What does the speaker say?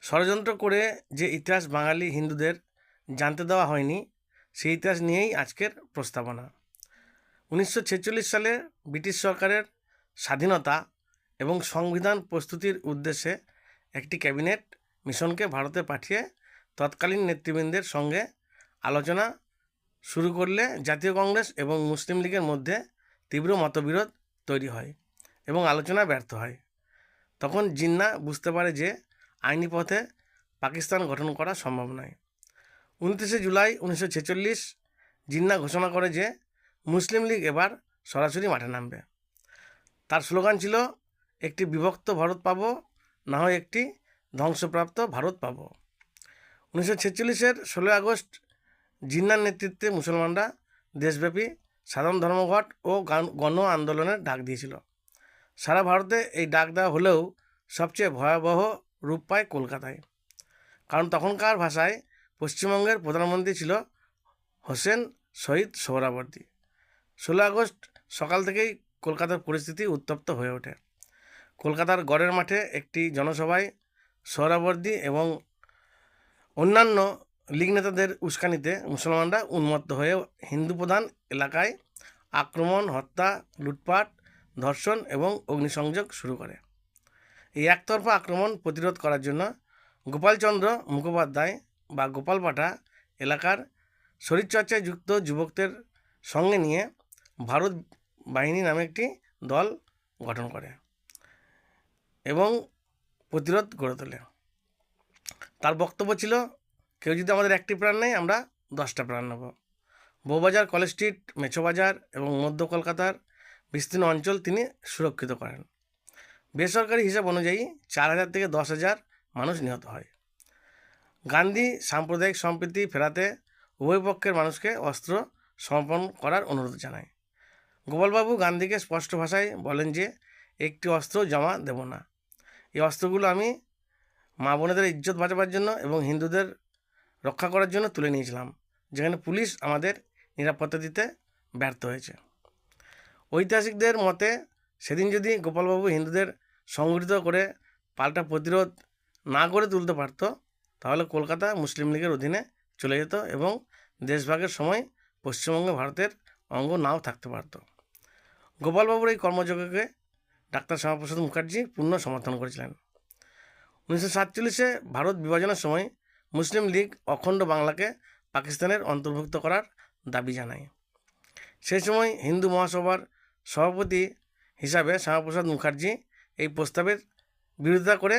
ষড়যন্ত্র করে যে ইতিহাস বাঙালি হিন্দুদের জানতে দেওয়া হয়নি, সেই ইতিহাস নিয়েই আজকের প্রস্তাবনা। 1946 সালে ব্রিটিশ সরকারের স্বাধীনতা এবং সংবিধান প্রস্তুতির উদ্দেশ্যে একটি ক্যাবিনেট মিশনকে ভারতে পাঠিয়ে তৎকালীন নেতৃবৃন্দের সঙ্গে আলোচনা শুরু করলে জাতীয় কংগ্রেস এবং মুসলিম লীগের মধ্যে তীব্র মতবিরোধ তৈরি হয় এবং আলোচনা ব্যর্থ হয়। তখন জিন্নাহ বুঝতে পারে যে আইনি পথে পাকিস্তান গঠন করা সম্ভব নয়। 29শে জুলাই 1946 জিন্নাহ ঘোষণা করে যে মুসলিম লীগ এবার সরাসরি মাঠে নামবে। তার স্লোগান ছিল, একটি বিভক্ত ভারত পাবো, না হয় একটি ধ্বংসপ্রাপ্ত ভারত পাবো। 1946-এর 16 আগস্ট জিন্নাহর নেতৃত্বে মুসলমানরা দেশব্যাপী সাধারণ ধর্মঘট ও গণ আন্দোলনের ডাক দিয়েছিল। সারা ভারতে এই ডাক দেওয়া হলেও সবচেয়ে ভয়াবহ রূপ পায় কলকাতায়, কারণ তখনকার ভাষায় পশ্চিমবঙ্গের প্রধানমন্ত্রী ছিল হোসেন শহীদ সোহরাওয়ার্দী। 16 আগস্ট সকাল থেকেই কলকাতার পরিস্থিতি উত্তপ্ত হয়ে ওঠে। কলকাতার গড়ের মাঠে একটি জনসভায় সোহরাওয়ার্দী এবং অন্যান্য লীগ নেতাদের উস্কানিতে মুসলমানরা উন্মত্ত হয়ে হিন্দু প্রধান এলাকায় আক্রমণ, হত্যা, লুটপাট, ধর্ষণ এবং অগ্নিসংযোগ শুরু করে। এই একতরফা আক্রমণ প্রতিরোধ করার জন্য গোপালচন্দ্র মুখোপাধ্যায় বা গোপাল পাঠা এলাকার শরীরচর্চায় যুক্ত যুবকদের সঙ্গে নিয়ে ভারত বাহিনী নামে একটি দল গঠন করে এবং প্রতিরোধ গড়ে তোলে। তার বক্তব্য ছিল, কেউ যদি আমাদের একটি প্রাণ নেয়, আমরা 10টা প্রাণ নেব। বউবাজার, কলেজ স্ট্রিট, মেছোবাজার এবং মধ্য কলকাতার বিস্তীর্ণ অঞ্চল তিনি সুরক্ষিত করেন। বেসরকারি হিসাব অনুযায়ী 4,000 থেকে 10,000 মানুষ নিহত হয়। গান্ধী সাম্প্রদায়িক সম্প্রীতি ফেরাতে উভয় পক্ষের মানুষকে অস্ত্র সমর্পণ করার অনুরোধ জানায়। গোপালবাবু গান্ধীকে স্পষ্ট ভাষায় বলেন যে একটি অস্ত্র জমা দেব না। এই অস্ত্রগুলো আমি মা বোনেদের ইজ্জত বাঁচাবার জন্য এবং হিন্দুদের রক্ষা করার জন্য তুলে নিয়েছিলাম, যেখানে পুলিশ আমাদের নিরাপত্তা দিতে ব্যর্থ হয়েছে। ঐতিহাসিকদের মতে সেদিন যদি গোপালবাবু হিন্দুদের সংগঠিত করে পাল্টা প্রতিরোধ না করে তুলতে পারত, তাহলে কলকাতা মুসলিম লীগের অধীনে চলে যেত এবং দেশভাগের সময় পশ্চিমবঙ্গে ভারতের অঙ্গ নাও থাকতে পারত। গোপালবাবুর এই কর্মযোগ্যকে ডাক্তার শ্যামাপ্রসাদ মুখার্জি পূর্ণ সমর্থন করেছিলেন। 1947-এ ভারত বিভাজনের সময় মুসলিম লীগ অখণ্ড বাংলাকে পাকিস্তানের অন্তর্ভুক্ত করার দাবি জানায়। সেই সময় হিন্দু মহাসভার সভাপতি হিসাবে শ্যামাপ্রসাদ মুখার্জি এই প্রস্তাবের বিরোধিতা করে